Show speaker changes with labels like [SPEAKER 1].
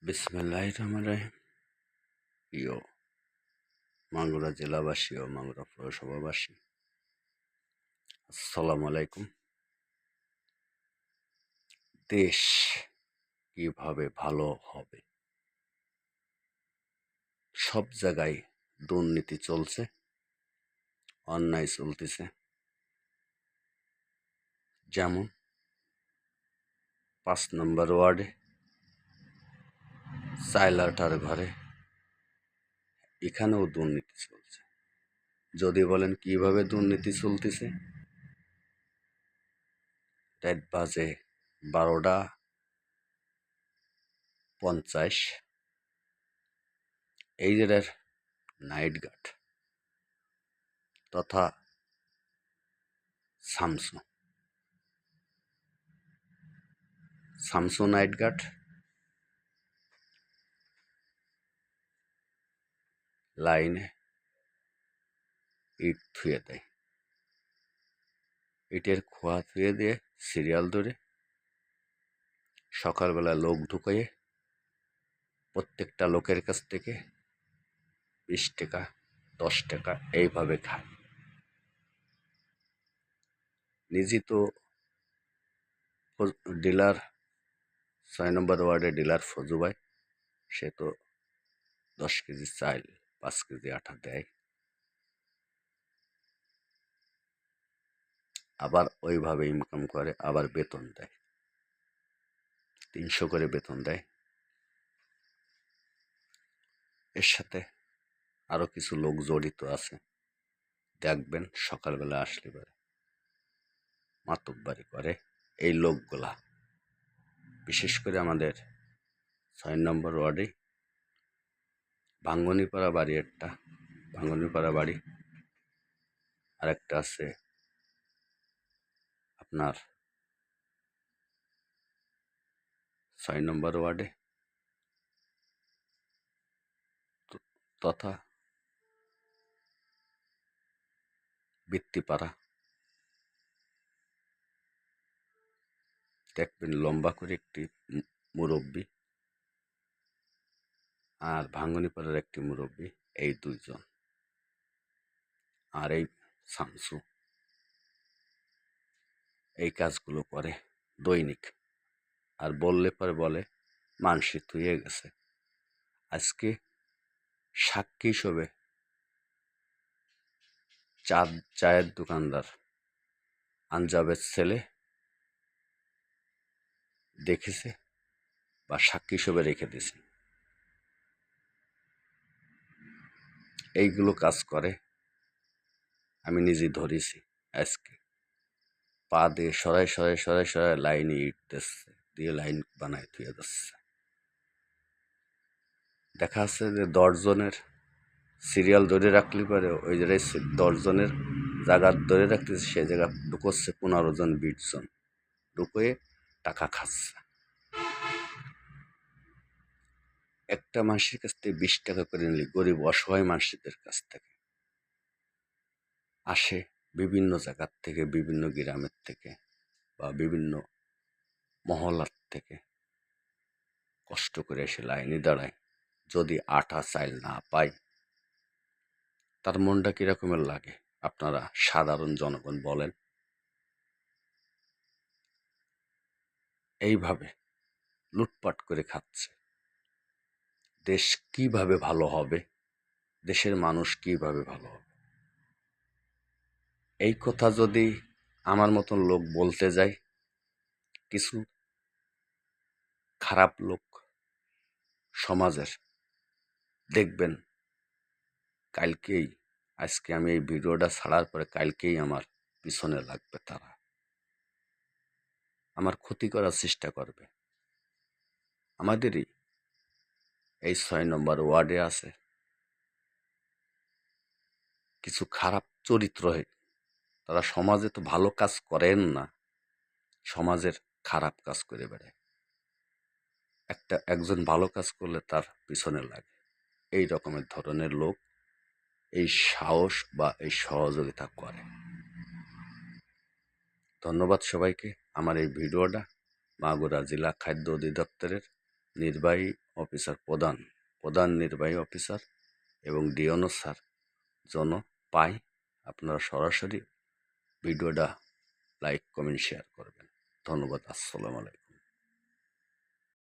[SPEAKER 1] বিসমিল্লাহির রহমানির রহিম। প্রিয় মাগুরা জেলাবাসী ও মাগুরা পৌরসভাবাসী, আসসালামু আলাইকুম। দেশ কিভাবে ভালো হবে? সব জায়গায় দুর্নীতি চলছে, অন্যায় চলতেছে। যেমন 5 নম্বর ওয়ার্ডে চাইলাটার ঘরে, এখানেও দুর্নীতি চলছে। যদি বলেন কিভাবে দুর্নীতি চলতেছে, রাত বাজে 12:50, এই জায়গার নাইট গার্ড তথা শামসু নাইট গার্ড লাইনে ইট থুয়ে দেয়। ইটের খোয়া থুয়ে দিয়ে সিরিয়াল ধরে সকালবেলা লোক ঢুকিয়ে প্রত্যেকটা লোকের কাছ থেকে 20 টাকা, 10 টাকা এইভাবে খায়। নিজে তো ডিলার, 6 নম্বর ওয়ার্ডে ডিলার ফজু ভাই, সে তো 10 কেজি চাল, 5 কেজি আটা দেয়। আবার ওইভাবে ইনকাম করে, আবার বেতন দেয়, 300 করে বেতন দেয়। এর সাথে আরো কিছু লোক জড়িত আছে, দেখবেন সকালবেলা আসলে পরে মাতব্বারি করে। এই লোকগুলা বিশেষ করে আমাদের 6 নম্বর ওয়ার্ডে ভাঙ্গনিপাড়া বাড়ি, একটা ভাঙ্গনিপাড়া বাড়ি, আরেকটা আছে আপনার 6 নম্বর ওয়ার্ডে, তথা বৃত্তিপাড়া। দেখবেন লম্বা করে একটি মুরব্বী আর ভাঙ্গনিপাড়ার একটি মুরব্বী, এই দুইজন। আর এই শামসু এই কাজগুলো করে দৈনিক। আর বললে পরে বলে মানসি থুয়ে গেছে। আজকে সাক্ষী হিসেবে চায়ের দোকানদার আঞ্জাবের ছেলে দেখেছে বা সাক্ষী হিসেবে রেখে দিছে। এইগুলো কাজ করে, আমি নিজে ধরেছি। আজকে পা দিয়ে সরাই সরাই সরাই সরাই লাইনে ইট দিচ্ছে, দিয়ে লাইন বানায় থুয়ে যাচ্ছে। দেখা যাচ্ছে যে 10 জনের সিরিয়াল ধরে রাখলে পারে ওই জায়গায় 10 জনের জায়গা ধরে রাখতেছে, সেই জায়গা ঢুকোচ্ছে 15 জন 20 জন ঢুকিয়ে টাকা খাচ্ছে। একটা মানুষের কাছ থেকে 20 টাকা করে নিলে গরিব অসহায় মানুষদের কাছ থেকে আসে বিভিন্ন জায়গার থেকে, বিভিন্ন গ্রামের থেকে বা বিভিন্ন মহল্লার থেকে কষ্ট করে এসে লাইনে দাঁড়ায়। যদি আটা চাল না পায় তার মনটা কিরকমের লাগে আপনারা সাধারণ জনগণ বলেন। এইভাবে লুটপাট করে খাচ্ছে। দেশ কিভাবে ভালো হবে? দেশের মানুষ কিভাবে ভালো হবে? এই কথা যদি আমার মতন লোক বলতে যায়, কিছু খারাপ লোক সমাজের, দেখবেন কালকেই, আজকে আমি এই ভিডিওটা ছাড়ার পরে কালকেই আমার পিছনে লাগবে। তারা আমার ক্ষতি করার চেষ্টা করবে। আমাদেরই এই 6 নম্বর ওয়ার্ডে আছে কিছু খারাপ চরিত্র, তারা সমাজে তো ভালো কাজ করেন না, সমাজের খারাপ কাজ করে বেড়ায়। একজন ভালো কাজ করলে তার পিছনে লাগে। এই রকমের ধরনের লোক এই সাহস বা এই সহযোগিতা করে। ধন্যবাদ সবাইকে। আমার এই ভিডিওটা মাগুরা জেলা খাদ্য অধিদপ্তরের নির্বাহী অফিসার প্রধান নির্বাহী অফিসার এবং ডিওনো স্যার যেন পাই, আপনারা সরাসরি ভিডিওটা লাইক কমেন্ট শেয়ার করবেন। ধন্যবাদ। আসসালামু আলাইকুম।